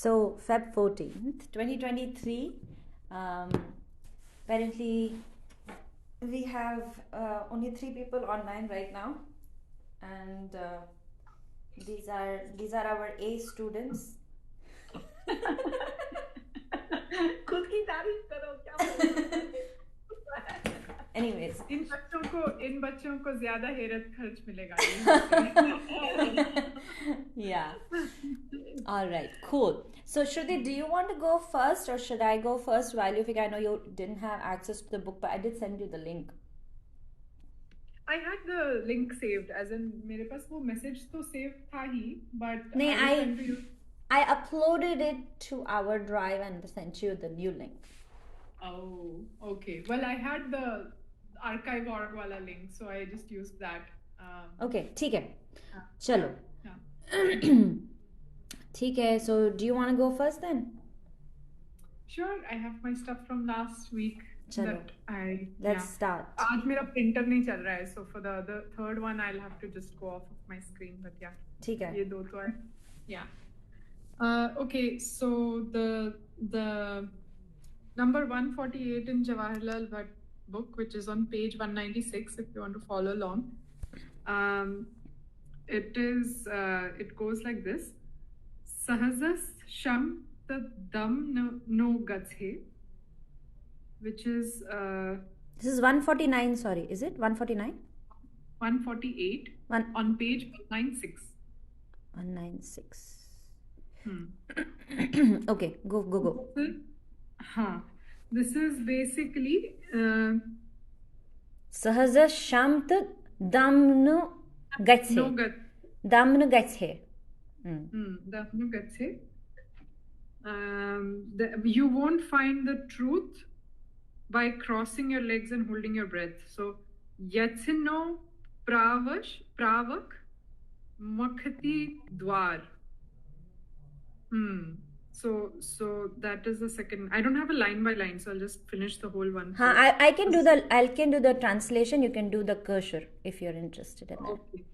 So Feb 14th, 2023. Apparently, we have only 3 people online right now, and these are our A students. खुद की तारीफ करो क्या Anyways, इन बच्चों को ज्यादा हेरत खर्च मिलेगा yeah. All right, cool. So Shruti, do you want to go first or should I go first while you figure? I know you didn't have access to the book, but I did send you the link. I had the link saved, as in मेरे पास वो message तो saved था ही, but नहीं, I will send to you. I uploaded it to our drive and sent you the new link. Oh, okay. Well, I had the archive.org wala link, so I just used that. Okay, ठीक है. चलो. ठीक है. So, do you want to go first then? Sure. I have my stuff from last week. चलो. Let's start. आज मेरा printer नहीं चल रहा है, so for the third one I'll have to just go off of my screen. But yeah. ठीक है. ये दो तो है. Yeah. Okay. So the number 148 in Jawaharlal Vaakh book, which is on page 196, if you want to follow along. It goes like this: Sahasas sham dam no gathe, which is this is 149. Sorry, is it 149? 148 on page 196. 196. Okay, go. This is basically Sahaja shamt damnu gathe. Damnu gathe. Damnu gathe. You won't find the truth by crossing your legs and holding your breath. So yatsino pravak makhati dwar. So that is the second. I don't have a line by line, so I'll just finish the whole one. I can do the translation. You can do the Kashmir if you're interested in that. Okay.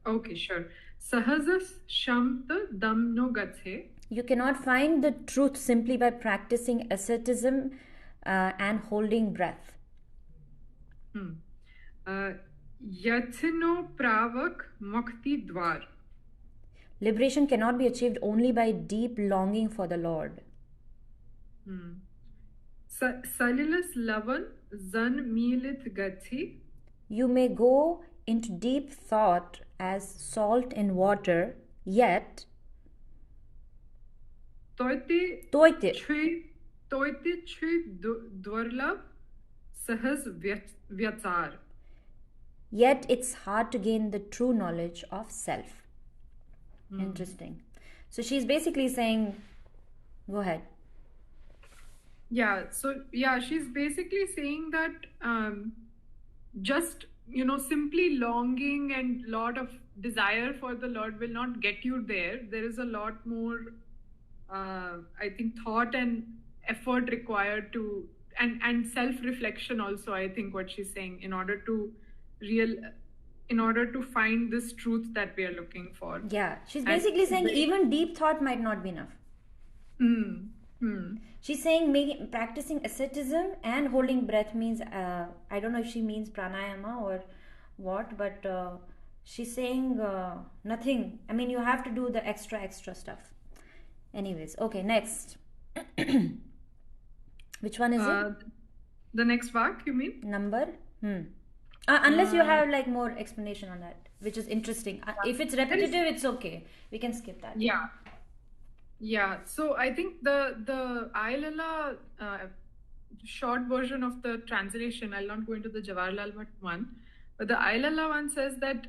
Okay, sure. Sahasas shamta damno gathe. You cannot find the truth simply by practicing asceticism and holding breath. Yathino pravak mukti dwar. Liberation cannot be achieved only by deep longing for the Lord. Salilas lavan zan milit gathi. You may go into deep thought as salt in water, yet toite dwarlab sahas vyatsar. Yet it's hard to gain the true knowledge of self. Interesting. So she's basically saying, go ahead. Yeah, so she's basically saying that just, simply longing and lot of desire for the Lord will not get you there. There is a lot more, I think, thought and effort required to, and self-reflection also, I think what she's saying, in order to find this truth that we are looking for. Yeah, she's basically saying even deep thought might not be enough. She's saying practicing asceticism and holding breath means, I don't know if she means pranayama or what, but she's saying nothing. I mean, you have to do the extra stuff. Anyways, okay, next. Which one is it? The next Vaakh, you mean? Number? Unless you have like more explanation on that, which is interesting. If it's repetitive, it's okay. We can skip that. Yeah. So I think the Aylala short version of the translation, I'll not go into the Jawaharlal Vaakh one, but the Aylala one says that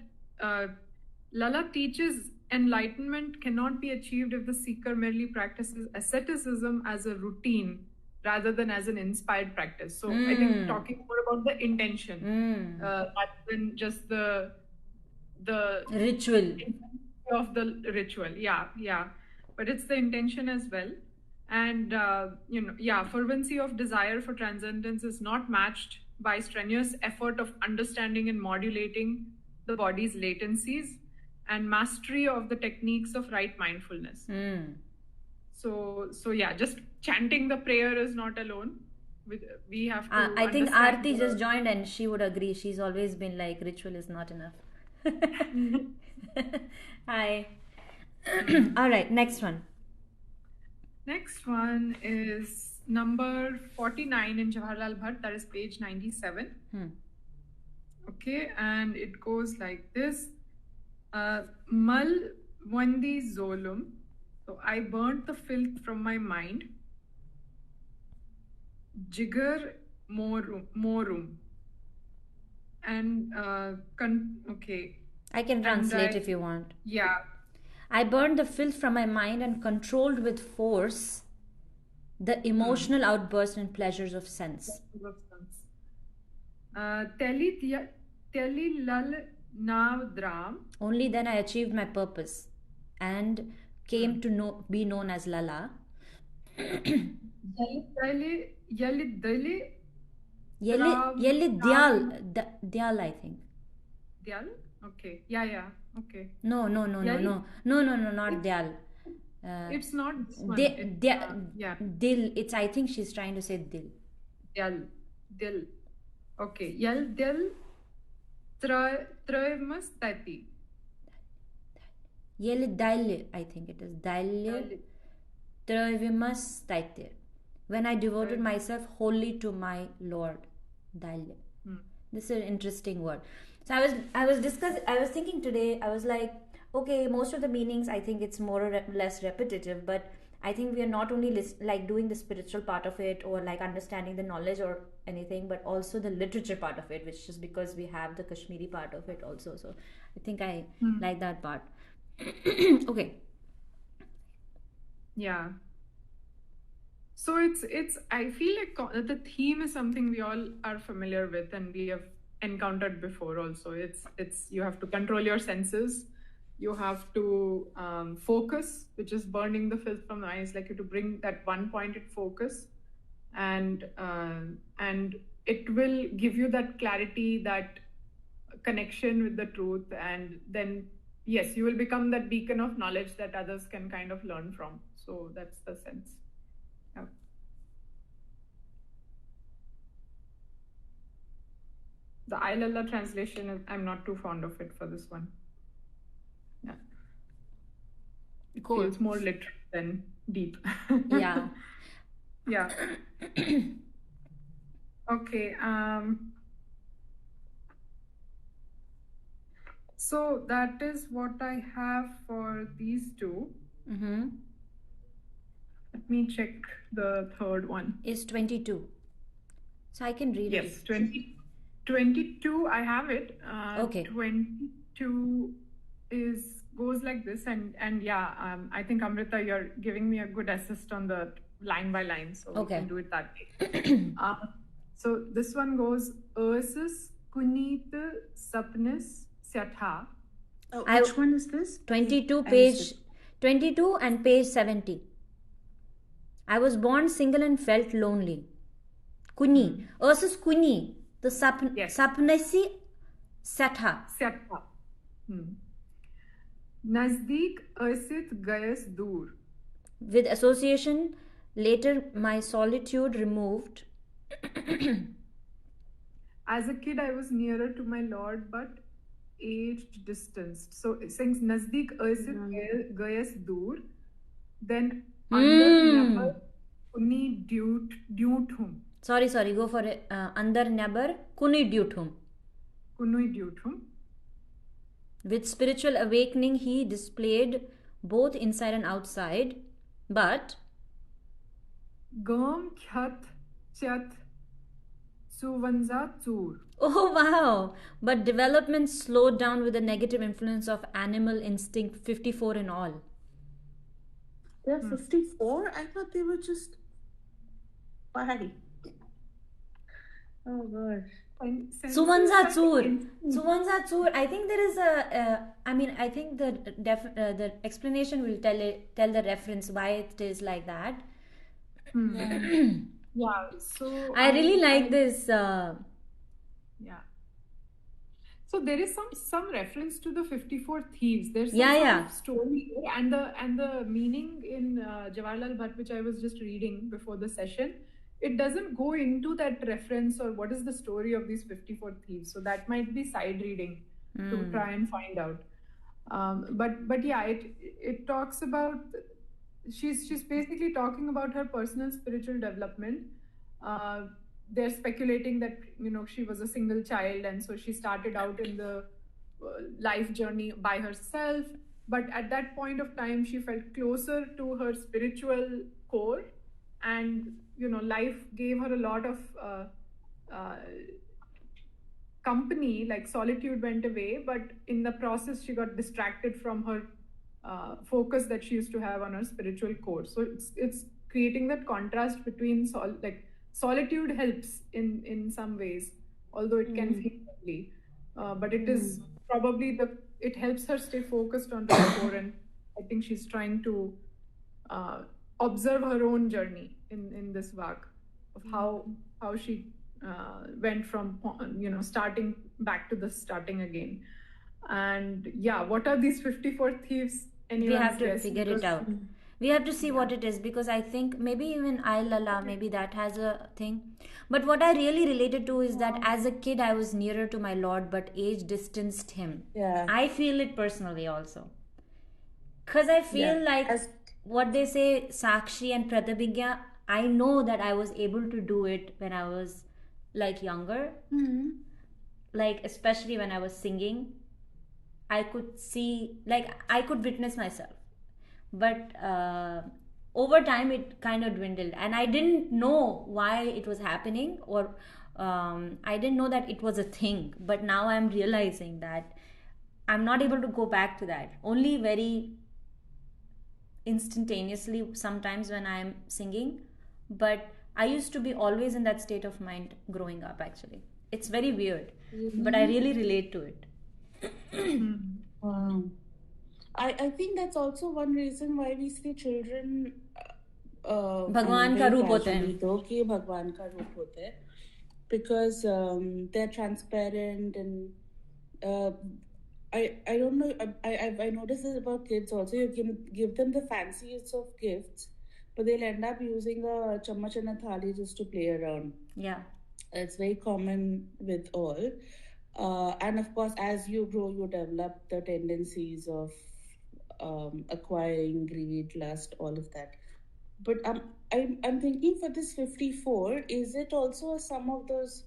Lala teaches enlightenment cannot be achieved if the seeker merely practices asceticism as a routine rather than as an inspired practice. So I think talking more about the intention rather than just the ritual of the ritual. Yeah. But it's the intention as well. And, fervency of desire for transcendence is not matched by strenuous effort of understanding and modulating the body's latencies and mastery of the techniques of right mindfulness. So yeah, just chanting the prayer is not alone. We have to I think understand Aarti just joined and she would agree. She's always been like, ritual is not enough. Hi. All right, next one. Next one is number 49 in Jawaharlal Bhatt, that is page 97. Okay, and it goes like this. Mal Wandi Zolum. So I burnt the filth from my mind. Jigar Morum. And okay. I can translate if you want. Yeah. I burned the filth from my mind and controlled with force the emotional outburst and pleasures of sense. Teli lal nav dram. Only then I achieved my purpose and came to be known as Lala. Yali Dyal, I think. Dyal? Okay. Yeah. Okay. No, not Dyal. It's not this one. Dil. It's, I think she's trying to say Dil. Dil. Okay. Yal Dil Traimas Tati. Yeli Daile, I think it is. Daile Traimas Taite. When I devoted myself wholly to my Lord. Daile. This is an interesting word. So I was thinking today, I was like, okay, most of the meanings, I think it's more or less repetitive, but I think we are not only like doing the spiritual part of it or like understanding the knowledge or anything, but also the literature part of it, which is because we have the Kashmiri part of it also. So I think I like that part. Okay. Yeah. So it's I feel like the theme is something we all are familiar with and we have encountered before also. It's you have to control your senses. You have to focus, which is burning the filth from the eyes, like you to bring that one-pointed focus, and it will give you that clarity, that connection with the truth, and then yes, you will become that beacon of knowledge that others can kind of learn from. So that's the sense. Yeah. The Ailalla translation, I'm not too fond of it for this one. Yeah. It feels more literal than deep. Yeah. Yeah. Okay. So that is what I have for these two. Let me check the third one. Is 22. So I can read it. Yes, 22. I have it. Okay. 22 goes like this, and yeah, I think Amrita, you're giving me a good assist on the line by line, so we can do it that way. So this one goes Ursus Kunit Sapnis Syatha. Which one is this? 22 page 22 and page 70. I was born single and felt lonely. Kuni. Ursus Kuni. The Sapnesi Syatha. Syatha. Nazdik Ursit Gayas Dur. With association, later my solitude removed. As a kid, I was nearer to my Lord, but aged distanced. So it sings Nazdik Ursit Gayas Dur. Then Andar Nabar Kuni Duthum. Sorry, go for it. Andar Nabar Kuni Duthum. Kuni Duthum. With spiritual awakening, he displayed both inside and outside, but Gam Khyat Chat Suvanza Tur. Oh wow! But development slowed down with the negative influence of animal instinct, 54 in all. They're 54? I thought they were just 40. Oh gosh. Suvanza Zur. I think there is I think the explanation will tell the reference why it is like that. Yeah. So I really like this. Yeah. So there is some reference to the 54 thieves. There's some Yeah, sort yeah. of story here, and the meaning in Jawaharlal Bhatt, which I was just reading before the session, it doesn't go into that reference or what is the story of these 54 thieves. So that might be side reading to try and find out. But yeah, it talks about she's basically talking about her personal spiritual development. They're speculating that she was a single child, and so she started out in the life journey by herself. But at that point of time, she felt closer to her spiritual core, and life gave her a lot of uh, company. Like solitude went away, but in the process, she got distracted from her focus that she used to have on her spiritual core. So it's creating that contrast between solitude helps in some ways, although it can feel lonely, but it is probably it helps her stay focused on her core, and I think she's trying to observe her own journey in this Vaakh of how she went from starting back to the starting again. And yeah, what are these 54 thieves? We have Anyone's to guess? figure it out. We have to see what it is, because I think maybe even I Lala, maybe that has a thing. But what I really related to is that as a kid I was nearer to my Lord, but age distanced him. Yeah. I feel it personally also. Because I feel like what they say, Sakshi and Pratabhigya, I know that I was able to do it when I was like younger. Like especially when I was singing, I could see, like I could witness myself. But over time it kind of dwindled, and I didn't know why it was happening, or I didn't know that it was a thing. But now I'm realizing that I'm not able to go back to that. Only very instantaneously sometimes when I'm singing, but I used to be always in that state of mind growing up. Actually, it's very weird, but I really relate to it. Wow. I think that's also one reason why we see children भगवान का रूप होते हैं, कि भगवान का रूप होते हैं, because they're transparent, and I don't know, I noticed this about kids also. You can give them the fanciest of gifts, but they'll end up using a chammach and a thali just to play around. Yeah, it's very common with all. And of course, as you grow, you develop the tendencies of acquiring, greed, lust, all of that. But I'm thinking for this 54, is it also a sum of those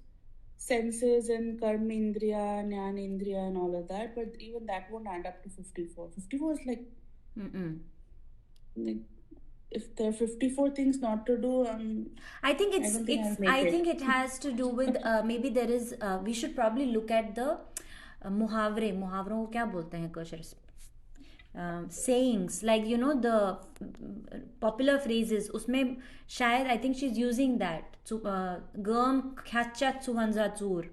senses and karma indriya, jnana indriya, and all of that? But even that won't add up to 54. 54 is like if there are 54 things not to do, I think I think it has to do with maybe there is we should probably look at the मुहावरों को क्या बोलते हैं कौशल, sayings, like the popular phrases, उसमें शायद I think she's using that गर्म खच्चा चुहंजा चूर.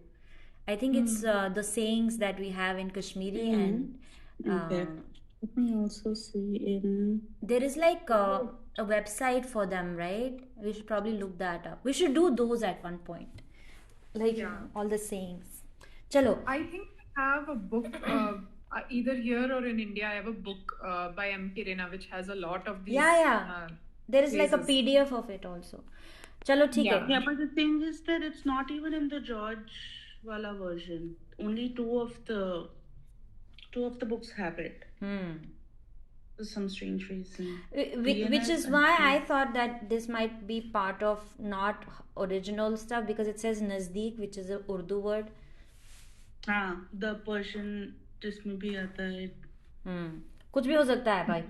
I think it's the sayings that we have in Kashmiri, and let me also see in there is like a website for them, right? We should probably look that up. We should do those at one point, like all the sayings. Chalo. I think I have a book either here or in India. I have a book by M.K. Rena which has a lot of these. There is phrases. Like a PDF of it also. Chalo, theek hai. Yeah, but the thing is that it's not even in the George wala version. Only two of the books have it. For some strange reason. Which is why I thought that this might be part of not original stuff, because it says Nazdeek, which is a Urdu word. The Persian जिसमें भी आता है. कुछ भी हो सकता है भाई.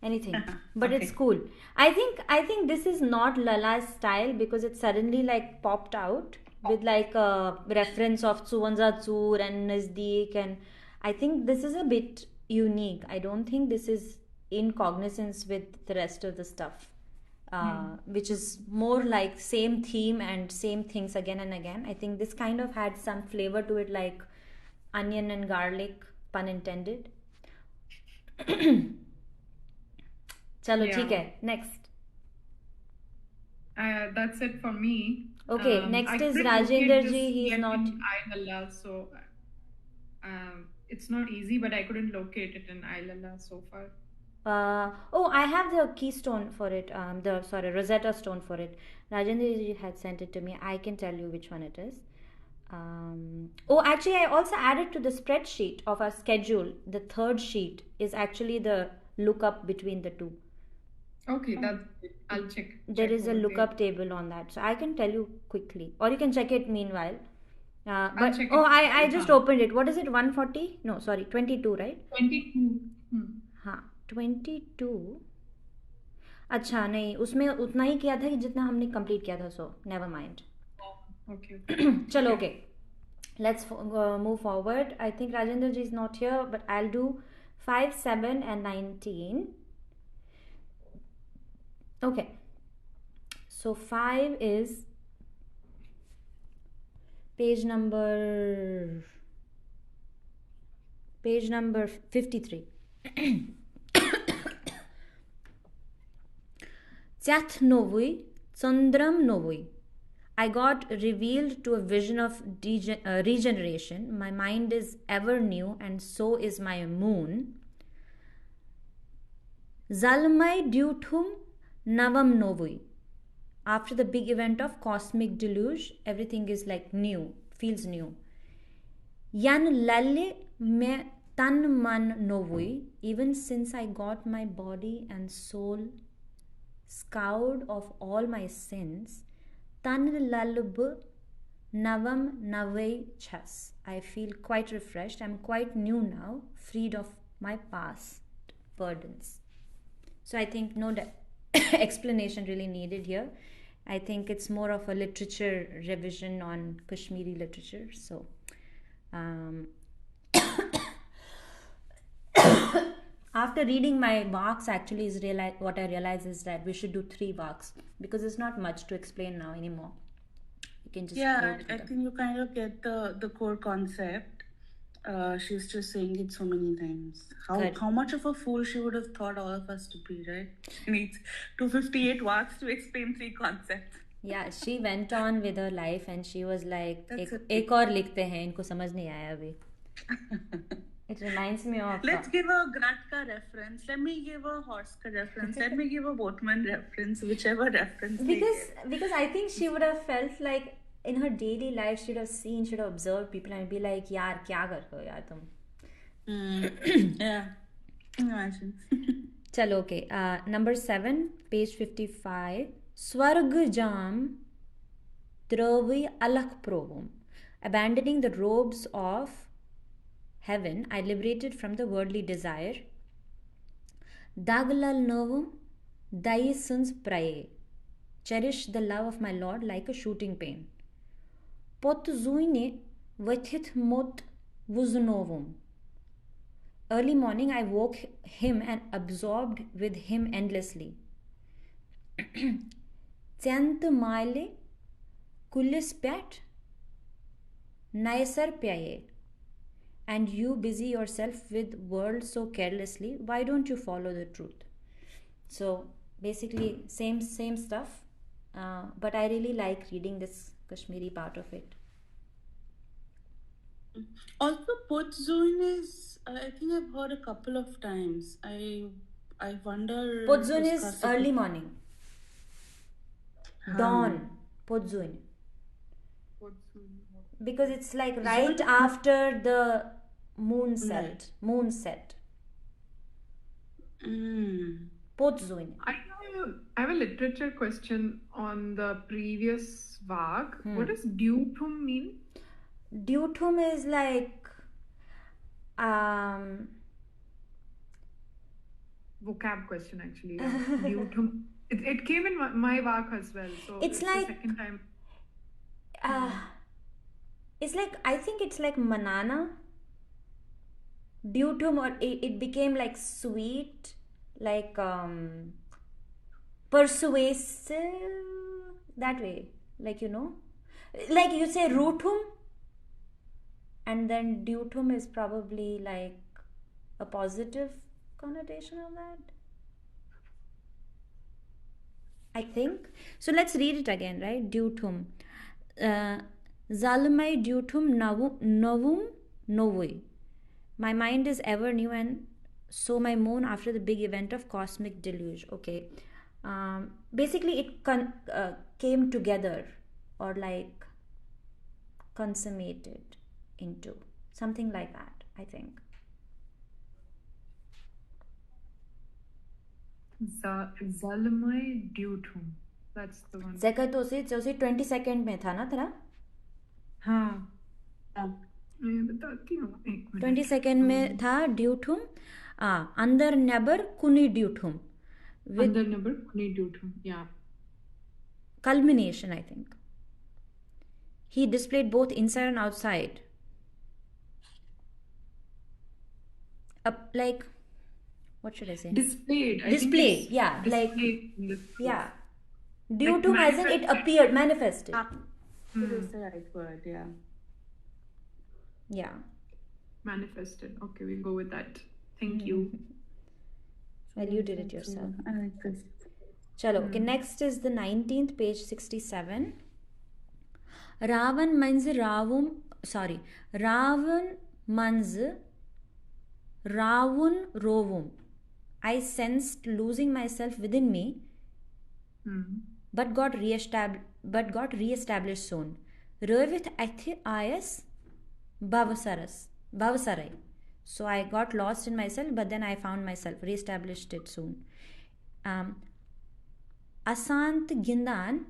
Anything, but it's cool. I think this is not Lala's style, because it suddenly like popped out with like a reference of Suvanza Zur and Nazdeek, and I think this is a bit unique. I don't think this is in cognizance with the rest of the stuff, which is more like same theme and same things again and again. I think this kind of had some flavor to it, like onion and garlic, pun intended. Chalo, theek hai. Next. That's it for me. Okay, next is Rajender ji. He's not. Allah, so It's not easy, but I couldn't locate it in Ailala so far. I have the keystone for it. Rosetta stone for it. Rajendra ji had sent it to me. I can tell you which one it is. Actually, I also added to the spreadsheet of our schedule. The third sheet is actually the lookup between the two. Okay, I'll check. There is a over lookup table on that, so I can tell you quickly, or you can check it meanwhile. I'll check it. I just opened it. What is it? 140? No, sorry, 22, right? 22. हाँ 22. अच्छा नहीं, उसमें उतना ही किया था कि जितना हमने कंप्लीट किया था, सो नेवर माइंड. Okay. चलो okay. Let's move forward. I think Rajendra ji is not here, but I'll do 5, 7 and 19. Okay. So 5 is page number 53. Tyath novui, Chandram novui. I got revealed to a vision of regeneration. My mind is ever new, and so is my moon. Zalmai dutum navam novui. After the big event of cosmic deluge, everything is like new, feels new. Yan lalle me tan man novui. Even since I got my body and soul scoured of all my sins, tan lalub navam navai chas. I feel quite refreshed. I'm quite new now, freed of my past burdens. So I think no explanation really needed here. I think it's more of a literature revision on Kashmiri literature. So after reading my Vaaks, actually what I realize is that we should do 3 Vaaks, because there's not much to explain now anymore. You can just I think you kind of get the core concept. She's just saying it so many times. How much of a fool she would have thought all of us to be, right? She needs 258 Vaaks to explain 3 concepts. Yeah, she went on with her life and she was like, एक और लिखते हैं, इनको समझ नहीं आया अभी. It reminds me of... Let's give a Gratka reference. Let me give a Horska reference. Let me give a Boatman reference, whichever reference. Because I think she would have felt like in her daily life, she would have seen, she would have observed people and be like, yaar, kya kar rahe ho yaar tum? Yeah. Imagine. Chalo, okay. Number 7, page 55. Swarg jam dravi alak provum. Abandoning the robes of heaven, I liberated from the worldly desire. Daglal novum dai suns praye. Cherish the love of my Lord like a shooting pain. Pot zuine vathit mot vuznovum. Early morning I woke him and absorbed with him endlessly. Tyant maile kulis pyat naisar pyaye. And you busy yourself with world so carelessly, why don't you follow the truth? So basically same stuff, but I really like reading this Kashmiri part of it. Also, Potzun is, I think I've heard a couple of times. I wonder... Potzun is early morning. Dawn. Potzun. Because it's like right after the moon set. Potzun. I have a literature question on the previous Vaak. What does Dutum mean? Dutum is like vocab question actually. Yeah. Dutum. It came in my Vaak as well. So it's like the second time. It's like, I think it's like manana. Dutum, or it became like sweet, like persuasive, that way, like, you know, like you say rutum, and then dutum is probably like a positive connotation of that, I think. So let's read it again, right? Dutum. Zalmai dutum novum novui. My mind is ever new, and so my moon after the big event of cosmic deluge. Okay. Basically, it came together, or like consummated into something like that, I think. Zalamai Dutum. That's the one. Zeka तो उसे 20 second में था ना तेरा? हाँ, मैं बताती हूँ, एक मिनट. 20 सेकंड में था ड्यूठुम. अंदर नेबर कुनी ड्यूठुम. Under number Kuni Dutum. Yeah. Culmination, I think. He displayed both inside and outside. Like, what should I say? Displayed. Displayed, yeah. Like, Displayed. yeah. Due to, as in it appeared, manifested. It is the right word, yeah. Yeah. Manifested. Okay, we'll go with that. Thank you. Well, you did it yourself. I like this. Chalo, okay, next is the 19th, page 67. Ravan means Ravun means Ravun Rovum. I sensed losing myself within me, but got re-established soon. Rövit athi ayas Bavasarai. So I got lost in myself, but then I found myself, re-established it soon. Asant Gindan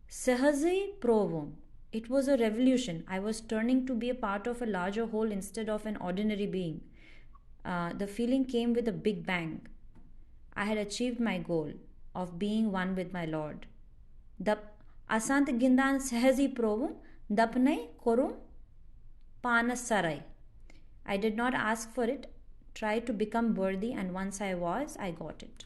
Sahazi Provum. It was a revolution. I was turning to be a part of a larger whole instead of an ordinary being. The feeling came with a big bang. I had achieved my goal of being one with my Lord. Asant Gindan Sahazi Provum Dapnai Korum Panasarai. I did not ask for it, tried to become worthy, and once I was, I got it.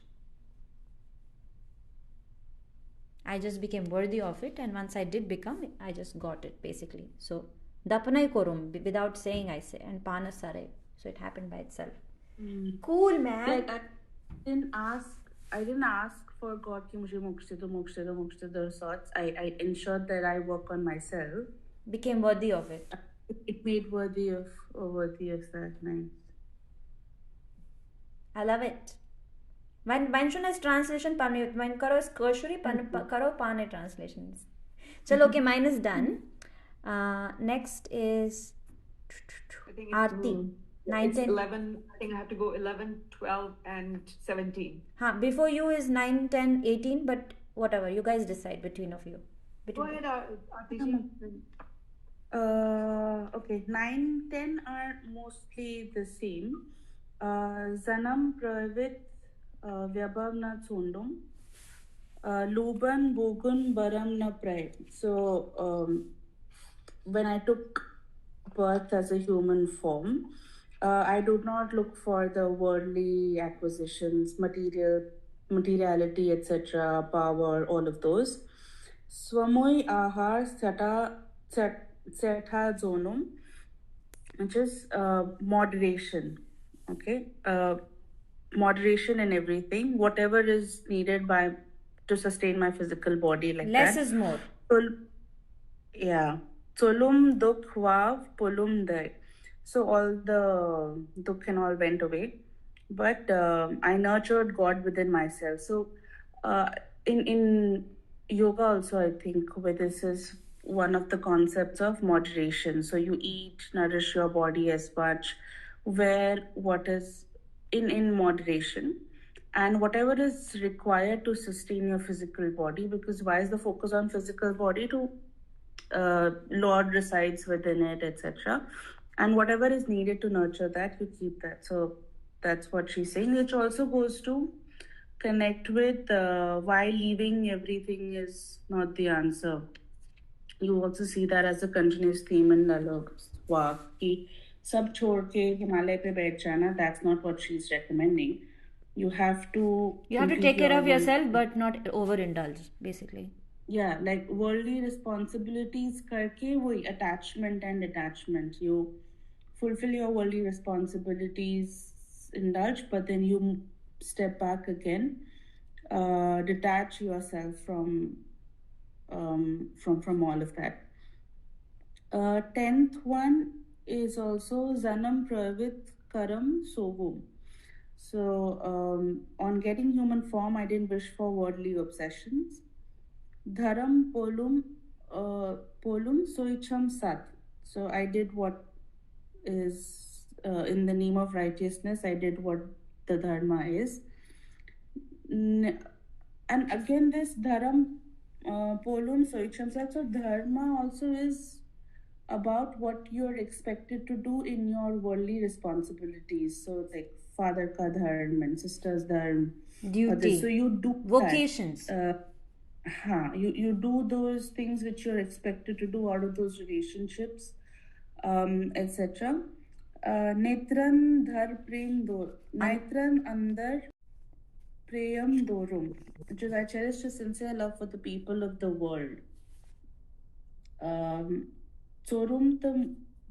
I just became worthy of it, and once I did become, I just got it, basically. So, Dapanai Korum, without saying, I say, and Panasare. So it happened by itself. Cool, man. Like, I didn't ask for God ki mujhe moksha do sorts. I ensured that I work on myself. Became worthy of it. It made worthy of that. Nice. I love it. When should I translation? When karo is Kashuri, karo Pane translations. Chalo, okay, mine is done. Next is I think Aarti. 9, it's 10. 11. I think I have to go 11, 12, and 17. Before you is 9, 10, 18, but whatever. You guys decide between of you. Go ahead, Aarti. Okay, 9, 10 are mostly the same. Zanam Pravit Vyabhav na Tsundum. Luban Bogun Baram na Pray. So, when I took birth as a human form, I do not look for the worldly acquisitions, materiality, etc., power, all of those. Swamoy Ahar Setha Zonum, which is moderation. Okay, moderation in everything, whatever is needed to sustain my physical body, like Less that. is more. Yeah. Solum dukh vav pulum dai. So all the dukh and all went away, but I nurtured God within myself. So in yoga also, I think where this is one of the concepts of moderation. So you eat, nourish your body as much, where what is in moderation, and whatever is required to sustain your physical body, because why is the focus on physical body? To Lord resides within it, etc. And whatever is needed to nurture that, you keep that. So that's what she's saying, which also goes to connect with why leaving everything is not the answer. You also see that as a continuous theme in Lal Vaakh ki sab chhod ke Himalaya pe baith jana. That's not what she's recommending. You have to take care of yourself, but not overindulge, basically. Yeah, like worldly responsibilities karke wohi attachment and detachment. You fulfill your worldly responsibilities, indulge, but then you step back again, detach yourself from all of that. 10th one is also Zanam Pravit Karam Sogum. So, on getting human form, I didn't wish for worldly obsessions. Dharam polum soicham sat. So I did what is in the name of righteousness. I did what the dharma is. And again, this dharam polum soicham sat. So dharma also is about what you're expected to do in your worldly responsibilities. So it's like father ka dharma and sister's dharma. Duty. So you do Vocations. you do those things which you're expected to do out of those relationships, etc. Netran dhar prem do Netran andar prem dorum, which is I cherish a sincere love for the people of the world. Chorum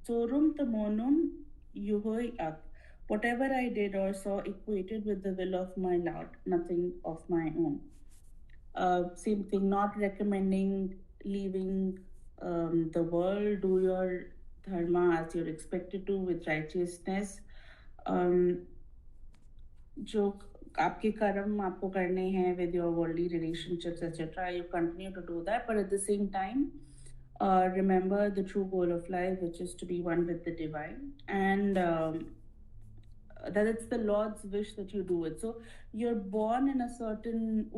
tamonum yuhoi ak. Whatever I did or saw equated with the will of my Lord, nothing of my own. Same thing, not recommending leaving the world, do your dharma as you're expected to with righteousness. जो आपके कर्म आपको करने हैं with your worldly relationships, etc. You continue to do that, but at the same time, remember the true goal of life, which is to be one with the divine, and that it's the Lord's wish that you do it. So you're born in a certain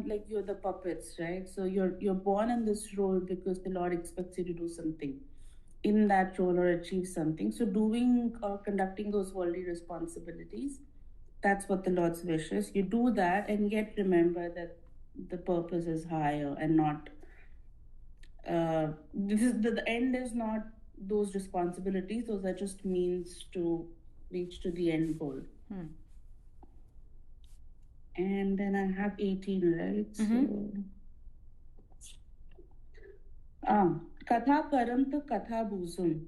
like you're the puppets, right? So you're born in this role because the Lord expects you to do something in that role or achieve something. So doing or conducting those worldly responsibilities, that's what the Lord's wish is. You do that, and yet remember that the purpose is higher and not this is the end is not those responsibilities. Those are just means to reach to the end goal. And then I have 18, right? So Katha Karam to Katha Bhusum,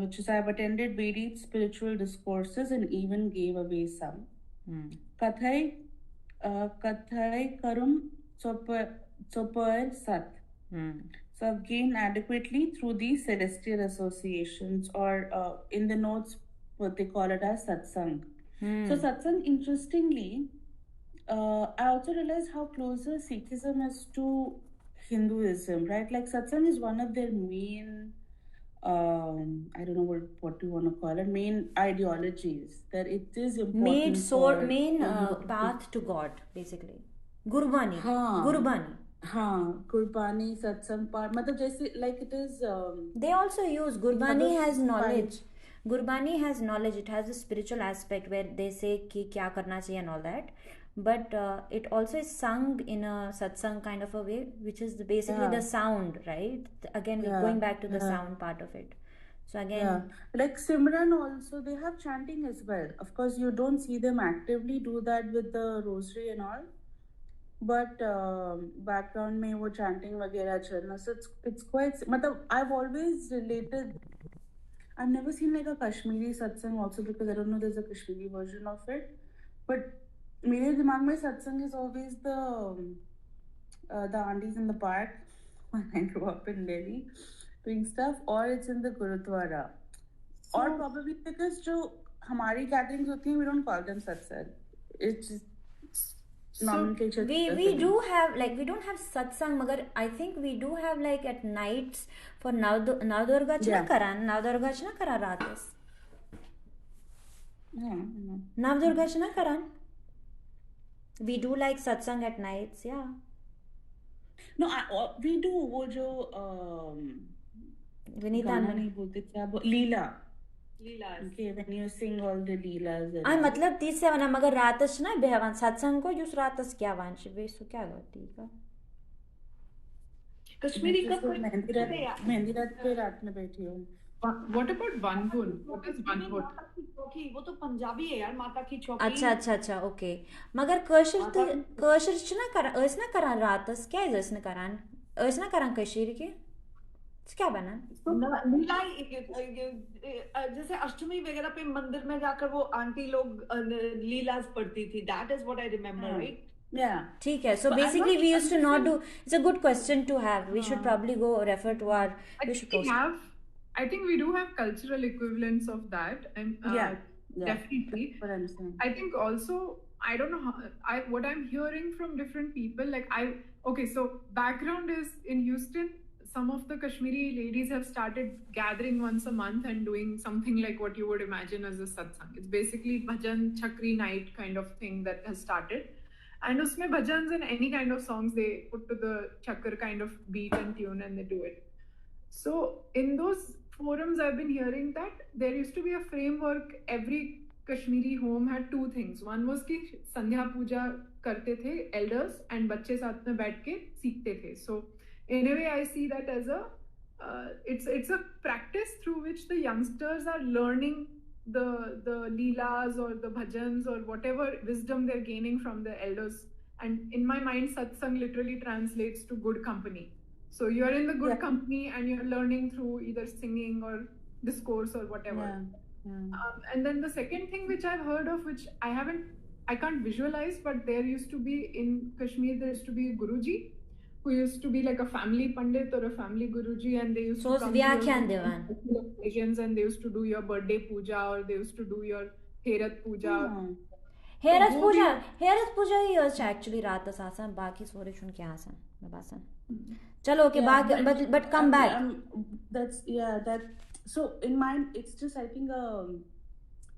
which is I've attended varied spiritual discourses and even gave away some. Kathai Karum Chopar Sat. So I've gained adequately through these celestial associations, or in the notes, what they call it as satsang. So satsang, interestingly, I also realized how closer Sikhism is to Hinduism, right? Like satsang is one of their main, I don't know what you want to call it, main ideologies. That it is important. Main path to God, basically. Gurbani. हाँ गुरबानी सत्संग पाठ मतलब जैसे like it is they also use Gurbani has knowledge. Gurbani has knowledge. It has a spiritual aspect where they say कि क्या करना चाहिए and all that, but it also is sung in a satsang kind of a way, which is basically the sound, right? Again, going back to the sound part of it. So again, like Simran also, they have chanting as well. Of course, you don't see them actively do that with the rosary and all, but background में वो chanting वगैरह चलना. So it's quite मतलब I've always related. I've never seen like a Kashmiri satsang also, because I don't know there's a Kashmiri version of it, but मेरे दिमाग में satsang is always the aunties in the park when I grew up in Delhi doing stuff, or it's in the Gurudwara, or probably because जो हमारी gatherings होती हैं, we don't call them satsang. It's just nomenclature. We do have like, we don't have satsang, magar I think we do have like at nights for Navdurga chana karan ratas. Navdurga chana karan. We do like satsang at nights, yeah. No, we do वो जो Vinita गाना नहीं बोलते क्या लीला. Okay, when you sing all the leelas. मतलब 30 से वना मगर रातस ना बेहवान सत्संग को जुस रातस क्या वांश बेसु क्या होती का कश्मीरी का मेहंदी रात पे रात में बैठी हूँ. What about Vangun? What is Vangun? वो तो पंजाबी है यार, माता की चौकी. अच्छा ओके. मगर कशर च ना करा ऐस ना करा रातस क्या ऐस ना करान ऐस ना करान कशीर के क्या बना जैसे अष्टमी वगैरह पे मंदिर में जाकर वो आंटी लोग लीलास पढ़ती थी. That is what I remember, right? Yeah. ठीक है. So basically we used to not do. It's a good question to have. We should probably go refer to our. I think we do have cultural equivalents of that, and Yeah. definitely. But I'm saying. I think also, I don't know what I'm hearing from different people. Okay, so background is in Houston. Some of the Kashmiri ladies have started gathering once a month and doing something like what you would imagine as a satsang. It's basically bhajan chakri night kind of thing that has started. And usme bhajans and any kind of songs they put to the chakra kind of beat and tune and they do it. So in those forums, I've been hearing that there used to be a framework. Every Kashmiri home had two things. One was कि संध्या पूजा करते थे elders and बच्चे साथ में बैठ के सीखते थे. So in a way, I see that as it's a practice through which the youngsters are learning the leelas or the bhajans or whatever wisdom they're gaining from the elders. And in my mind, satsang literally translates to good company. So you're in the good company and you're learning through either singing or discourse or whatever. And then the second thing which I've heard of, which I can't visualize, but there used to be in Kashmir, there used to be a Guruji who used to be like a family Pandit or a family Guruji, and they used to come to your occasions and they used to do your birthday puja or they used to do your Herat puja. Herat puja ही है actually रात आसान बाकी सोरे चुन के आसान मैं बासान चलो okay but come back so in mind it's just I think a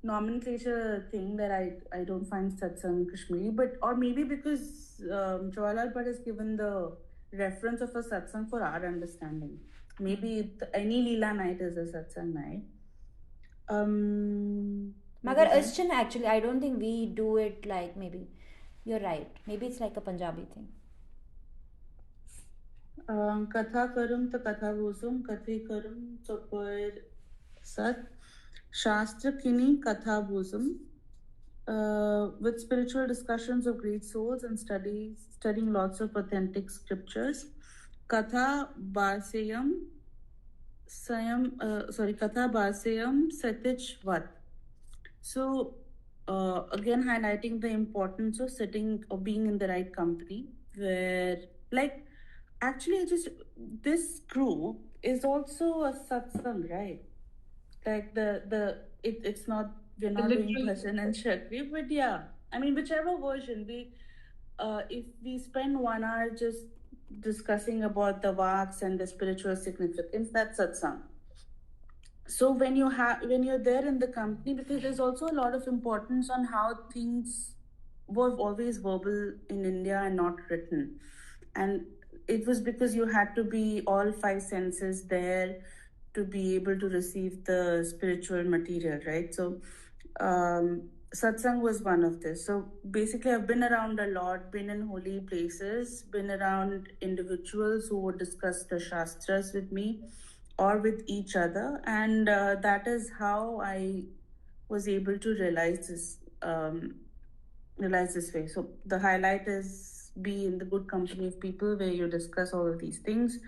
nomenclature thing that I don't find satsang Kashmiri, but or maybe because Jawaharlal Bhatt has given the reference of a satsang for our understanding. Maybe any Leela night is a satsang night. Magar Ashton, actually, I don't think we do it like maybe. You're right. Maybe it's like a Punjabi thing. Katha karum ta katha bosum, kathe karum chopar sat, shastra kini katha bosum, with spiritual discussions of great souls and studying lots of authentic scriptures. Katha basayam satich vat. So again highlighting the importance of sitting or being in the right company, where like actually this group is also a satsang, right? Like it's not, we're not doing bhajan and shakri, but yeah, I mean whichever version if we spend 1 hour just discussing about the Vaakhs and the spiritual significance, that's satsang. So when you're there in the company, because there's also a lot of importance on how things were always verbal in India and not written, and it was because you had to be all 5 senses there to be able to receive the spiritual material, right? So satsang was one of this. So basically I've been around a lot, been in holy places, been around individuals who would discuss the shastras with me or with each other, and that is how I was able to realize this way. So the highlight is be in the good company of people where you discuss all of these things.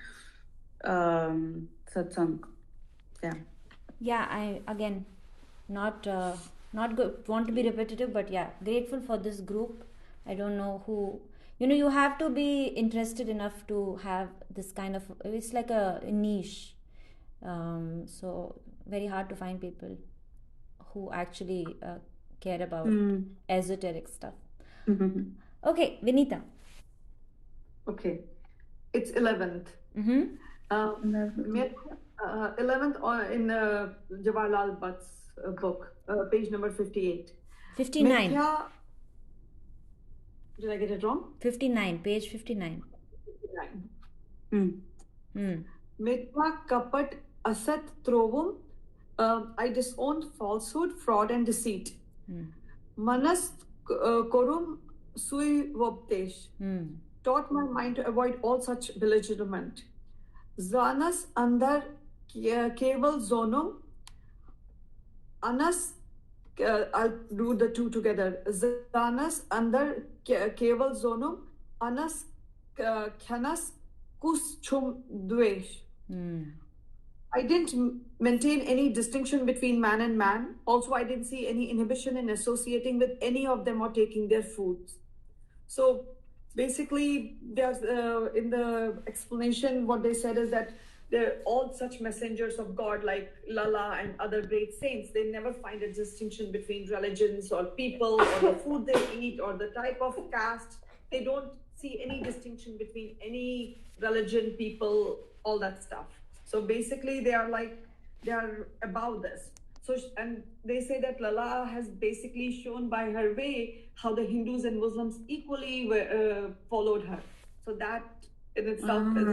Satsang. Yeah, I again not good, want to be repetitive, but yeah, grateful for this group. I don't know who, you have to be interested enough to have this kind of, it's like a niche. So very hard to find people who actually care about esoteric stuff. Okay, Vinita. Okay, it's 11th. 11th in Jawaharlal Bhatt's book, page number 58. 59. Did I get it wrong? 59, page 59. 59. Mithya kapat asat trovum. I disowned falsehood, fraud, and deceit. Manas korum sui voptesh. Taught my mind to avoid all such belligerent. Zanas andar keval zonum. Anas, I'll do the two together. Zanas andar keval zonum. Anas khanas kus chum dvesh. I didn't maintain any distinction between man and man. Also, I didn't see any inhibition in associating with any of them or taking their foods. So basically, there's in the explanation, what they said is that they're all such messengers of God like Lala and other great saints. They never find a distinction between religions or people or the food they eat or the type of caste. They don't see any distinction between any religion, people, all that stuff. So basically, they are above this. So, and they say that Lala has basically shown by her way how the Hindus and Muslims equally followed her. So that in itself is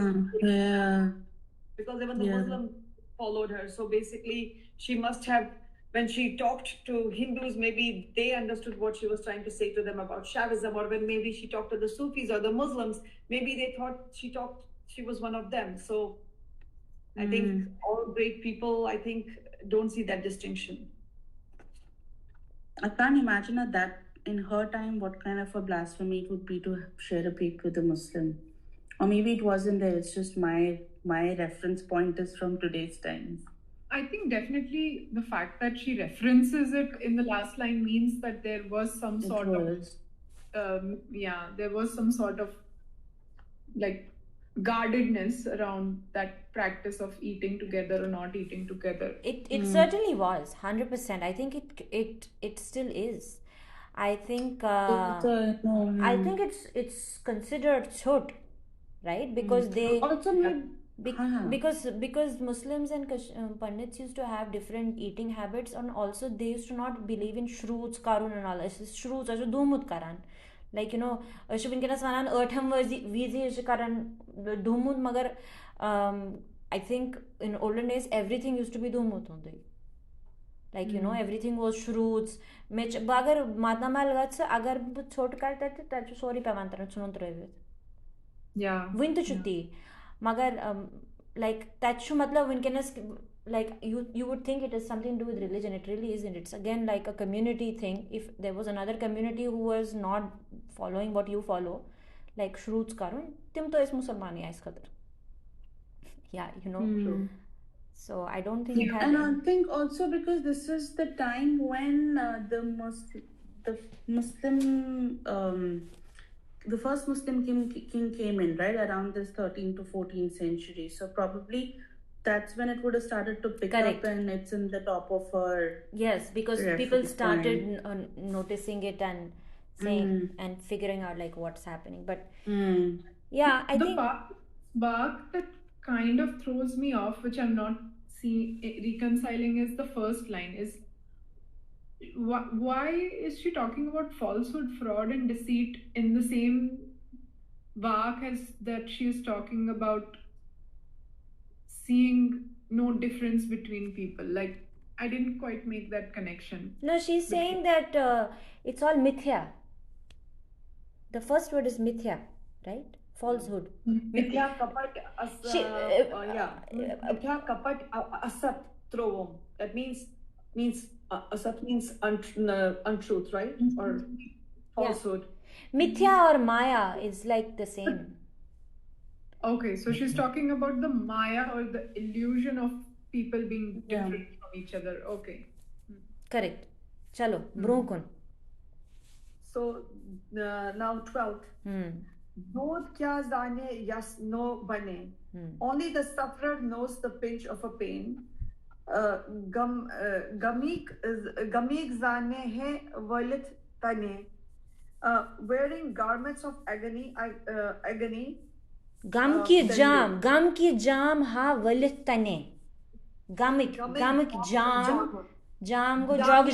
because even the Muslim followed her. So basically, she must have, when she talked to Hindus, maybe they understood what she was trying to say to them about Shaivism, or when maybe she talked to the Sufis or the Muslims, maybe they thought she was one of them. So I think all great people, I think, don't see that distinction. I can't imagine that in her time what kind of a blasphemy it would be to share a plate with a Muslim. Or maybe it wasn't there, it's just my reference point is from today's times. I think definitely the fact that she references it in the last line means that there was some sort of there was some sort of like guardedness around that practice of eating together or not eating together. It certainly was 100%. I think it still is. I think I think it's considered chhot, right? Because they also because Muslims and Pandits used to have different eating habits, and also they used to not believe in shroots, karun and all. Shroots also dumut karan. Like, you know, Shubinkenas Vanan Ertham was Vizi Karan Dumut Magar. I think in olden days everything used to be Dumut. Like, you know, everything was shroots. Bagar Matnamal Gats, Agar Chot Karta, sorry, Pamantara, Chununtre. Yeah. Winter Chutti. Magar, like, Tachu Matla Winkenas, like, you would think it has something to do with religion. It really isn't. It's again like a community thing. If there was another community who was not following what you follow, like Shroots Karun, Tim to is Musalmani Ais Khatar. Yeah, you know. So I don't think it had. And I think also because this is the time when the first Muslim king came in, right, around this 13th to 14th century. So probably that's when it would have started to pick up, and it's in the top of her. Yes, because people started noticing it and saying and figuring out like what's happening. But yeah, I think the part that kind of throws me off, which I'm not reconciling, is the first line. Is why is she talking about falsehood, fraud, and deceit in the same Vaakh as that she is talking about seeing no difference between people? Like, I didn't quite make that connection. No, she's saying that it's all mithya. The first word is mithya, right? Falsehood. Mithya kapat Mithya kapat asat trovom. That means asat means untruth, right? Or falsehood. Mithya or Maya is like the same. Okay, so she's talking about the Maya or the illusion of people being different from each other. Okay. Correct. Chalo, broken. So now 12th. Dod kya zane yas no bane. Only the sufferer knows the pinch of a pain. Gamik zane hai walit tane. Wearing garments of agony. Gam ki jam ha walit tane. Gamik jam go jog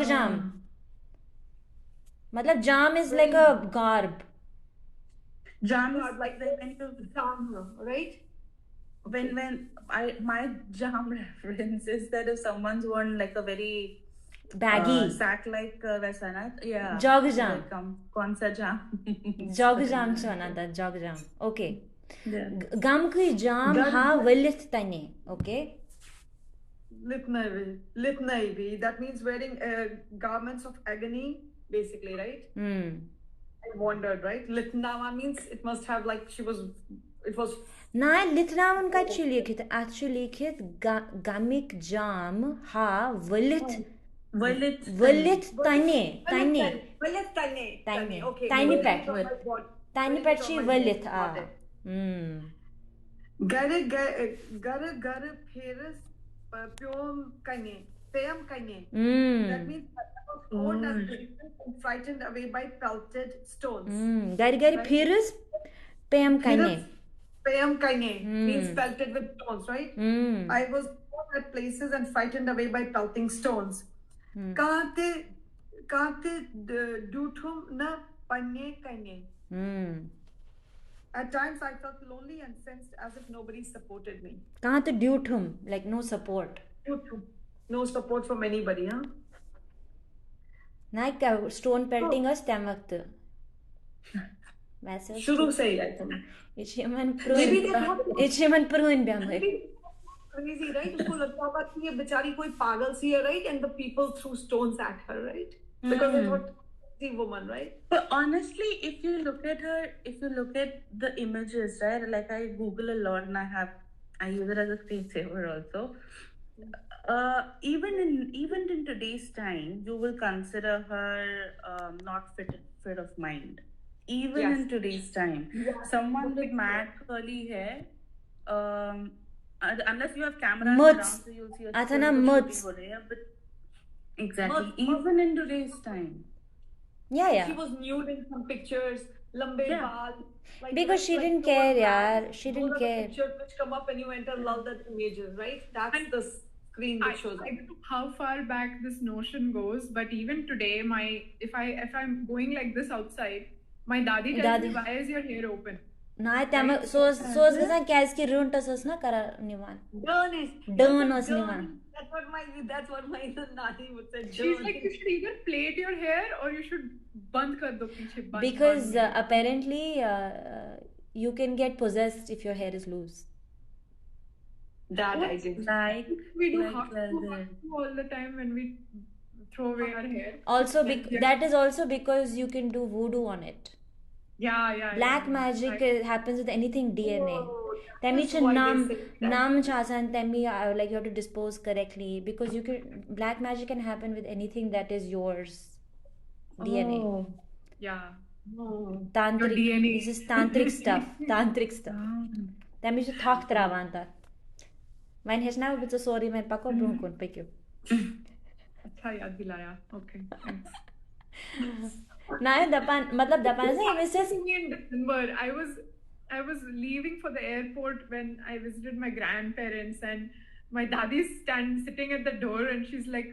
jam. Matlab jam is like a garb. Jam is like when you jam, right? When my jam reference is that if someone's worn like a very baggy sack like वैसा ना, yeah, jog jam, कौन सा jam? jog jam चुना था, jog jam. Okay. Gam की jam ha walit tane. Okay. Litnaivi. That means wearing garments of agony, basically, right? I wondered, right? Litnava means it must have like it was. Na litnavan का actually लिखित gamik jam ha walit tane. Okay. Tiny pet she walit Gare Paris Pyom Kanye. Payam Kanye. That means I was cold as blazes and frightened away by pelted stones. Gari Right? Pheris Pam Kanye. Payam Kanye means pelted with stones, right? I was cold at places and frightened away by pelting stones. Kante dutum na panye kanye. At times I felt lonely and sensed as if nobody supported me. Kahan to dutum, like no support. No support from anybody, huh? Naik stone pelting us tam waqt. वैसे शुरू से ही I think. maybe they thought crazy, right? उसको लगता होगा कि ये बेचारी कोई पागल सी है, right? And the people threw stones at her, right? Because they thought the woman, right? But honestly, if you look at the images, right? Like I Google a lot and I use it as a screensaver also. Even in today's time, you will consider her not fit of mind. Even in today's time, someone with mad curly hair, unless you have cameras around, so you'll see a but exactly, even in today's time. Yeah. She was nude in some pictures, lambe baal. Like, because she didn't care, yaar. She didn't care. Pictures which come up when you enter Lal Vaakh images, right? That's the screen which shows. I don't know how far back this notion goes, but even today, if I'm going like this outside, my dadi tells me, why is your hair open? Na tema so gazan kaz ki runtas us na kara nivan. Dön us nivan. That's what my nani would say. She's like, you should either plait your hair or you should band kar do piche. Because apparently you can get possessed if your hair is loose. That I did. We do all the time when we throw away our hair. Also, that is also because you can do voodoo on it. Yeah. Black magic happens with anything DNA. Temi nam chasan temi like you have to dispose correctly because black magic can happen with anything that is yours. DNA. Yeah. Tantric. DNA. This is tantric stuff. Temi should talk travantha. Mein hesna wo bitsa sorry mein pako brunkun pekyo. अच्छा याद दिलाया. Okay. Thanks. Dapan se in December I was leaving for the airport when I visited my grandparents and my dadi's sitting at the door and she's like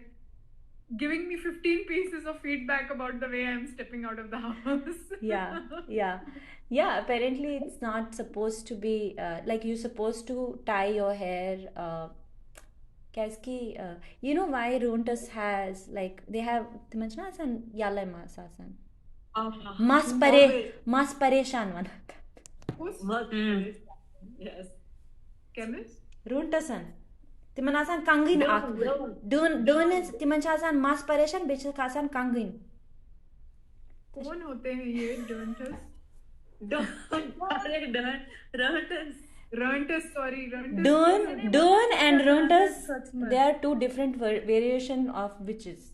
giving me 15 pieces of feedback about the way I'm stepping out of the house. Yeah, apparently it's not supposed to be like you're supposed to tie your hair you know why Runtas has like they have Timanchnasan Yala Masasan. Mas pareshan wanata. Yes. Chemist? Runtasan. Timanasan kangin Dun is Timanchasan mas pareshan bichakasan kangin. कौन होते हैं ये Runtas? Dun and Runtas, they are two different variation of witches.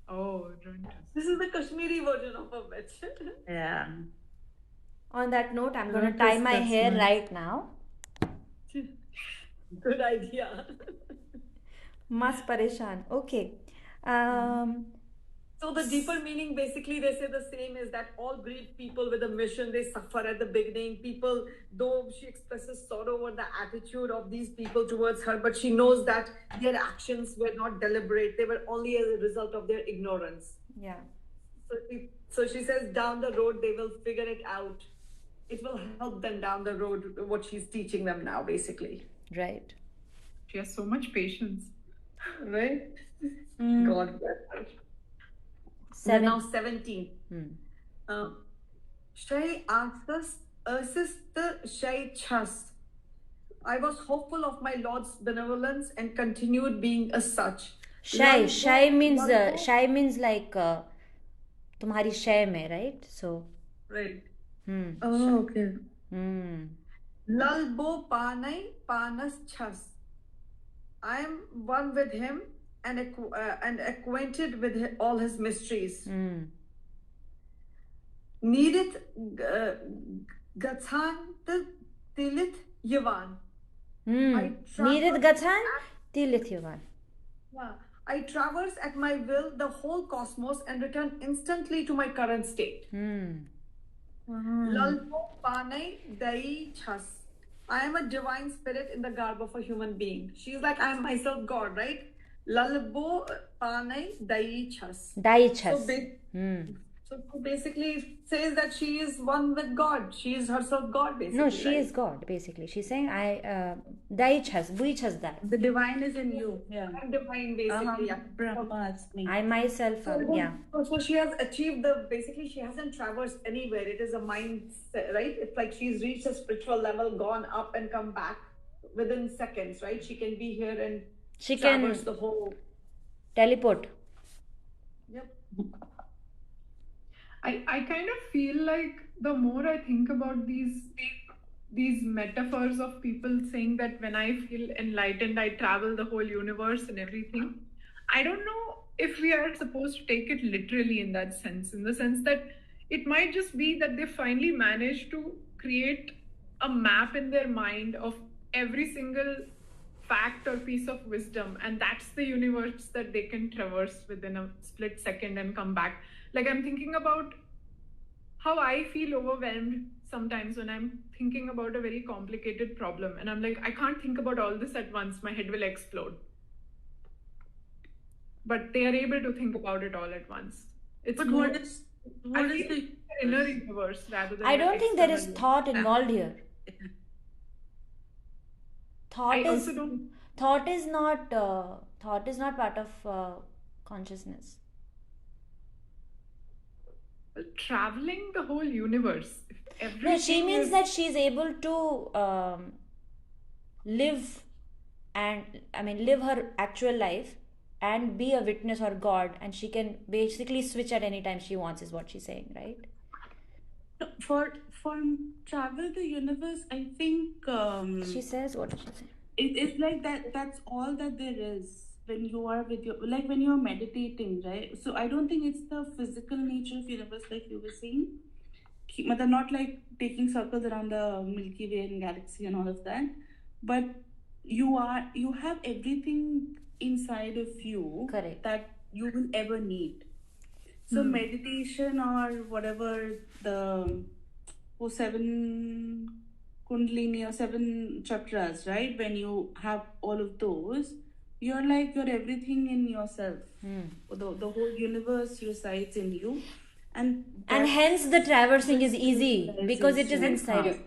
Oh, Runtas. This is the Kashmiri version of a witch. Yeah. On that note, I'm going to tie my hair right now. Good idea. Mas pareshan. Okay. So the deeper meaning, basically, they say the same is that all great people with a mission, they suffer at the beginning. People, though she expresses sorrow over the attitude of these people towards her, but she knows that their actions were not deliberate. They were only as a result of their ignorance. Yeah. So she says down the road, they will figure it out. It will help them down the road, what she's teaching them now, basically. Right. She has so much patience. Right? God bless her. Now 17. Shay asks the Shay Chas. I was hopeful of my Lord's benevolence and continued being as such. Shay means like tumhari shay mein, right? So. Right. Oh, okay. Lalbo panai panas chas. I am one with him and acquainted with all his mysteries. Needit gathan tilit Yavan. Nirid traverse Gathan, Tilith Yavan. Yeah. I traverse at my will the whole cosmos and return instantly to my current state. Lalpo Panay Dai Chas. I am a divine spirit in the garb of a human being. She's like, I am myself God, right? Lalbo Panay Dai Chas. Daichas. So basically it says that she is one with God. She is herself God, basically. No, she right? is God, basically. She's saying, Daichas, Buichas that. The divine is in you. Yeah. I'm divine, basically. Yeah. Brahmasmi. I myself, yeah. So she has achieved basically she hasn't traversed anywhere. It is a mindset, right? It's like she's reached a spiritual level, gone up and come back within seconds, right? She can be here and She traverse can the whole. teleport. Yep. I kind of feel like the more I think about these metaphors of people saying that when I feel enlightened, I travel the whole universe and everything. I don't know if we are supposed to take it literally in that sense, in the sense that it might just be that they finally managed to create a map in their mind of every single fact or piece of wisdom, and that's the universe that they can traverse within a split second and come back. Like, I'm thinking about how I feel overwhelmed sometimes when I'm thinking about a very complicated problem, and I'm like, I can't think about all this at once, my head will explode. But they are able to think about it all at once. It's But more, what is I the feel inner universe rather than I the don't think there is external thought involved here. I also don't. Thought is not part of consciousness. Traveling the whole universe. If No, she everything means is- that she's able to live live her actual life and be a witness or God, and she can basically switch at any time she wants, is what she's saying, right? for travel the universe? I think She says, what does she say? it's like that's all that there is when you are with your, like when you're meditating, right? So I don't think it's the physical nature of universe like you were saying. Not like taking circles around the Milky Way and galaxy and all of that, but you have everything inside of you. Correct. That you will ever need. So meditation or whatever, the 7 kundalini or 7 chakras, right? When you have all of those, you're everything in yourself. The whole universe resides in you, and hence the traversing is easy because it is inside you.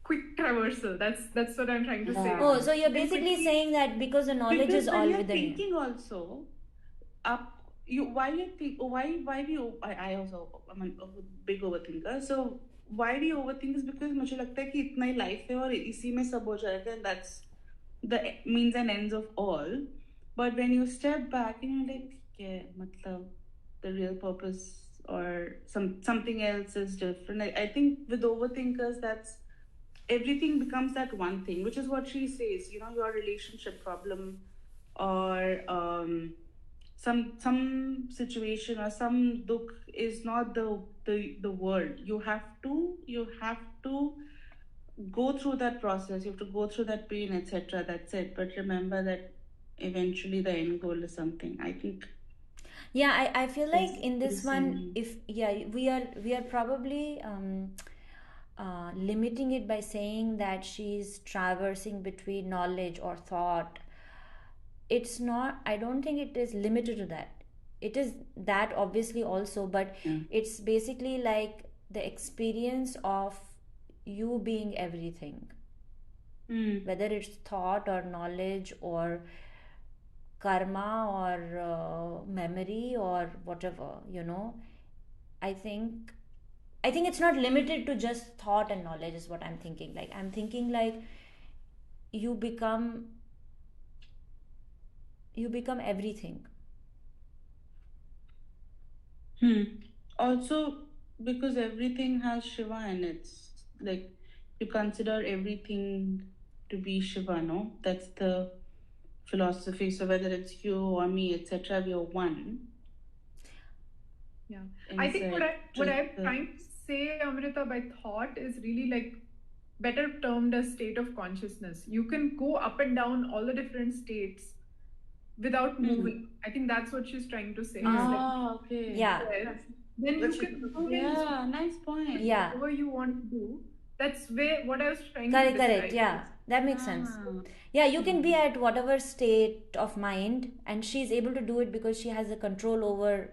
Quick traversal. That's what I'm trying to say. Oh, so you're basically saying that because the knowledge because is when all you're within you. thinking also, I also I'm a big overthinker. So why we overthink is because मुझे लगता है कि इतना ही life है और इसी में सब हो जाएगा, and that's the means and ends of all. But when you step back and you're like, yeah, मतलब the real purpose or something else is different. I think with overthinkers, that's everything becomes that one thing, which is what she says. Your relationship problem or some situation or some dukh is not the world. You have to go through that process. You have to go through that pain, etc. That's it. But remember that eventually the end goal is something. I think. Yeah, I feel like in this one, we are probably limiting it by saying that she's traversing between knowledge or thought. It's not, I don't think it is limited to that. It is that obviously also, but it's basically like the experience of you being everything. Whether it's thought or knowledge or karma or memory or whatever, I think it's not limited to just thought and knowledge is what I'm thinking. Like, I'm thinking like you become everything. Also, because everything has Shiva in it, like you consider everything to be Shiva, no? That's the philosophy. So whether it's you or me, etc., we are one. Yeah, I think what I'm trying to say, Amrita, by thought is really like better termed as state of consciousness. You can go up and down all the different states without moving. I think that's what she's trying to say. It's like, Ah, okay. Yeah. yes, then you can move in Yeah, nice point. Yeah. whatever you want to do. That's where what I was trying to Correct, describe. correct. Yeah, that makes sense. Ah. Yeah, you can be at whatever state of mind, and she's able to do it because she has the control over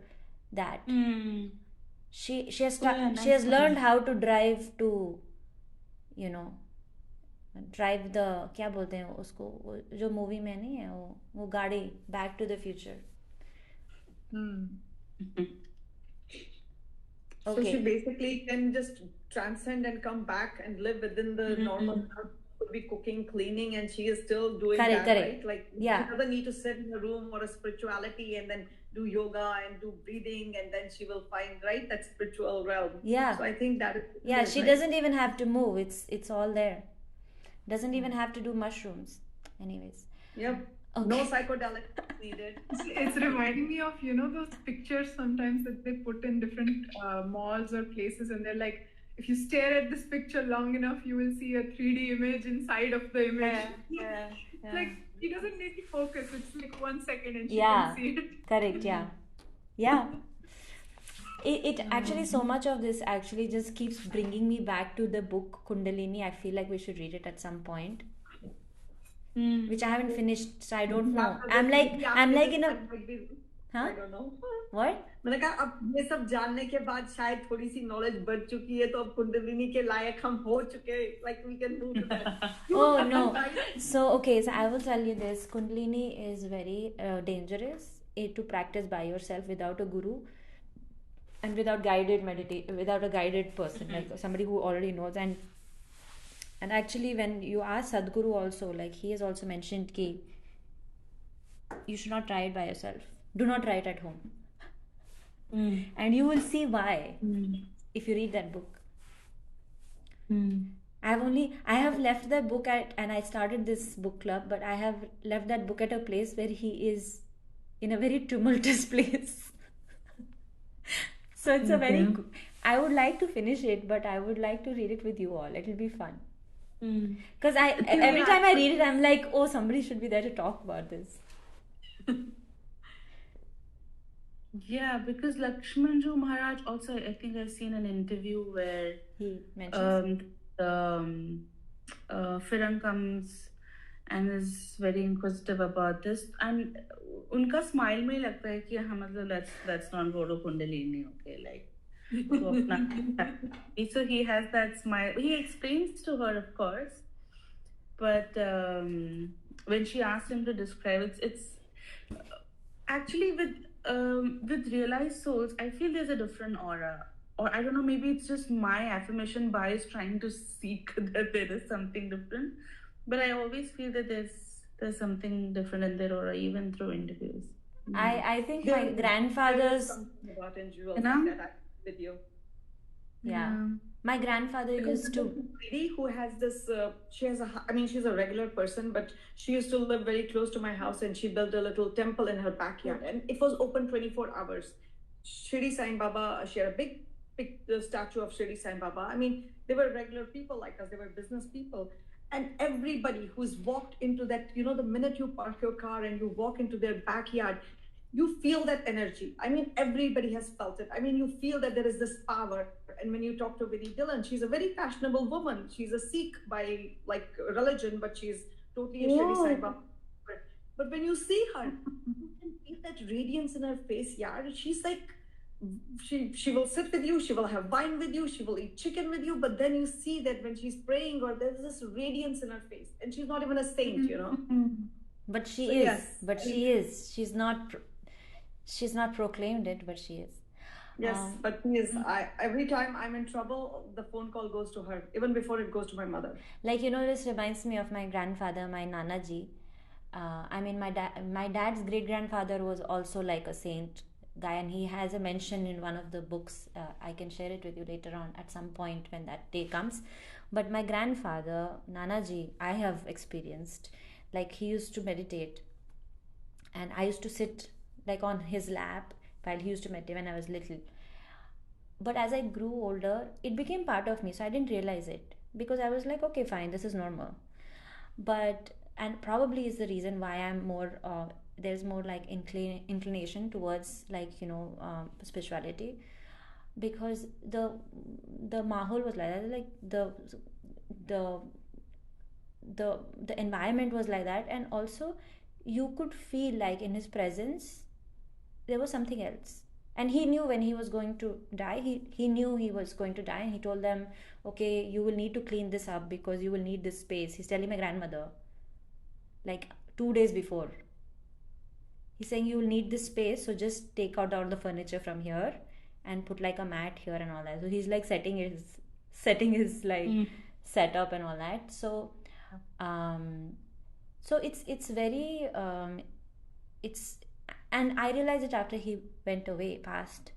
that. Hmm. She has Oh, yeah, she has nice learned point. how to drive to, you know, drive the क्या बोलते हैं उसको, जो movie में नहीं है वो गाड़ी back to the future. So Okay. she basically can just transcend and come back and live within the normal. Could be cooking, cleaning, and she is still doing Correct, that, correct. right? Like Yeah. she doesn't need to sit in a room or a spirituality and then do yoga and do breathing, and then she will find that spiritual realm. Yeah. So I think that is Yeah, she right? doesn't even have to move. It's all there. Doesn't even have to do mushrooms. Anyways. Yep. Okay. No psychedelics needed. It's reminding me of those pictures sometimes that they put in different malls or places, and they're like, if you stare at this picture long enough, you will see a 3D image inside of the image. Like she doesn't need to focus. It's like 1 second and she can see it. Correct. Yeah. Yeah. It actually, so much of this actually just keeps bringing me back to the book Kundalini. I feel like we should read it at some point, which I haven't finished, so I don't know. I'm like in a I don't know. what? मैंने कहा अब ये सब जानने के बाद शायद थोड़ी सी नॉलेज बढ़ चुकी है, तो अब कुंडलिनी के लायक हम हो चुके, like we can move to that. Oh no. So okay, so I will tell you this. Kundalini is very dangerous to practice by yourself without a guru and without without a guided person, like somebody who already knows. And actually, when you ask Sadhguru also, like he has also mentioned ki you should not try it by yourself. Do not try it at home. And you will see why if you read that book. I have left that book and I started this book club, but I have left that book at a place where he is in a very tumultuous place. So it's a very, I would like to finish it, but I would like to read it with you all. It'll be fun. Because every time I read it, I'm like, oh, somebody should be there to talk about this. Yeah, because Lakshmanju Maharaj also, I think I've seen an interview where he mentions Firan comes and is very inquisitive about this, and उनका smile में लगता है कि हाँ मतलब let's not go to Kundalini, okay, like तो अपना so he has that smile. He explains to her, of course, but when she asked him to describe it, it's actually with realized souls, I feel there's a different aura. Or I don't know, maybe it's just my affirmation bias trying to seek that there is something different. But I always feel that there's something different in their aura, even through interviews. I think my grandfather's about jewels that I with you. Yeah. My grandfather used to. Lady who has this, she's a regular person, but she used to live very close to my house, and she built a little temple in her backyard, and it was open 24 hours. Shirdi Sai Baba, she had a big statue of Shirdi Sai Baba. I mean, they were regular people like us, they were business people. And everybody who's walked into that, the minute you park your car and you walk into their backyard, you feel that energy. I mean, everybody has felt it. I mean, you feel that there is this power. And when you talk to Vidhi Dillon, she's a very fashionable woman. She's a Sikh by religion, but she's totally a Shirdi Sai Baba. But when you see her, you can feel that radiance in her face. Yeah, she's like, she will sit with you, she will have wine with you, she will eat chicken with you, but then you see that when she's praying, or there's this radiance in her face, and she's not even a saint, But she So, is. yes. But she is. She's not proclaimed it, but she is. Yes, but every time I'm in trouble, the phone call goes to her, even before it goes to my mother. Like, this reminds me of my grandfather, my Nana ji. I mean, my dad's great grandfather was also like a saint guy, and he has a mention in one of the books. I can share it with you later on at some point when that day comes. But my grandfather, Nana ji, I have experienced, like, he used to meditate, and I used to sit like on his lap while he used to meditate when I was little. But as I grew older, it became part of me, so I didn't realize it. because I was like, okay, fine, this is normal. But and probably is the reason why I'm more there's more like inclination towards like spirituality, because the mahol was like that, like the the environment was like that, and also you could feel like in his presence there was something else. And he knew when he was going to die, he knew he was going to die, and he told them, okay, you will need to clean this up because you will need this space. He's telling my grandmother like 2 days before. He's saying you will need this space, so just take out all the furniture from here and put like a mat here and all that. So he's like setting his like setup and all that. So um so it's very it's and I realized it after he went away, passed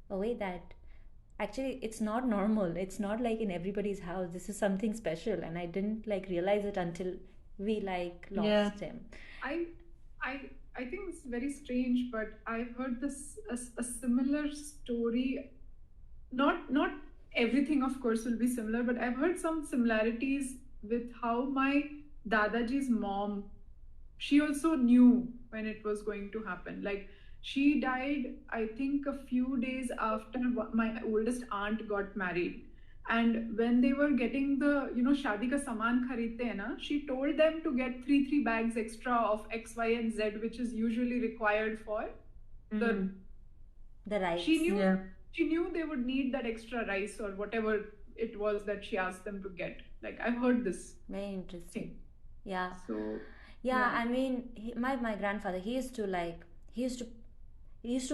away, that actually it's not normal. It's not like in everybody's house. This is something special, and I didn't like realize it until we like lost him. I I think it's very strange, but I've heard this a similar story. Not everything, of course, will be similar, but I've heard some similarities with how my Dadaji's mom, she also knew when it was going to happen. Like she died, I think, a few days after my oldest aunt got married. And when they were getting the, shadi ka saman kharidte hai na, she told them to get three bags extra of X, Y, and Z, which is usually required for the rice. She knew they would need that extra rice or whatever it was that she asked them to get. Like I've heard this. Very interesting. Yeah. So yeah, I mean, my grandfather, he used to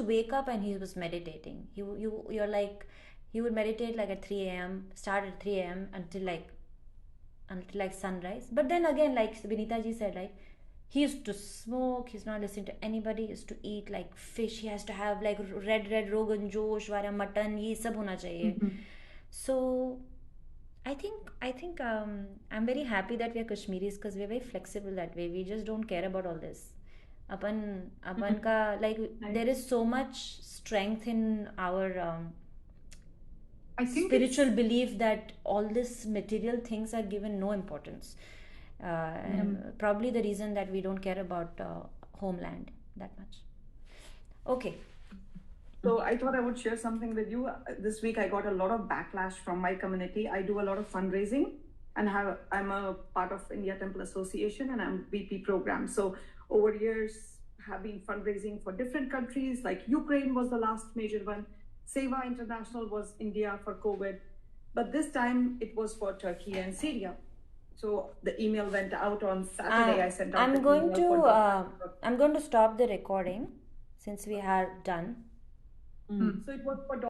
wake up and he was meditating. You're like, he would meditate like at 3 a.m., start at 3 a.m. until like sunrise. But then again, like Vinita ji said, like he used to smoke, he's not listening to anybody, he used to eat like fish, he has to have like red rogan josh wala mutton, ye sab hona chahiye. So I think I'm very happy that we are Kashmiris, because we're very flexible that way. We just don't care about all this. Apan ka like there is so much strength in our I think spiritual belief that all this material things are given no importance. And probably the reason that we don't care about homeland that much. Okay. So I thought I would share something with you. This week I got a lot of backlash from my community. I do a lot of fundraising and I'm a part of India Temple Association and I'm VP program. So over years have been fundraising for different countries, like Ukraine was the last major one. Seva International was India for COVID. But this time it was for Turkey and Syria. So the email went out on Saturday. I sent out I'm going to stop the recording since we are done. So it was for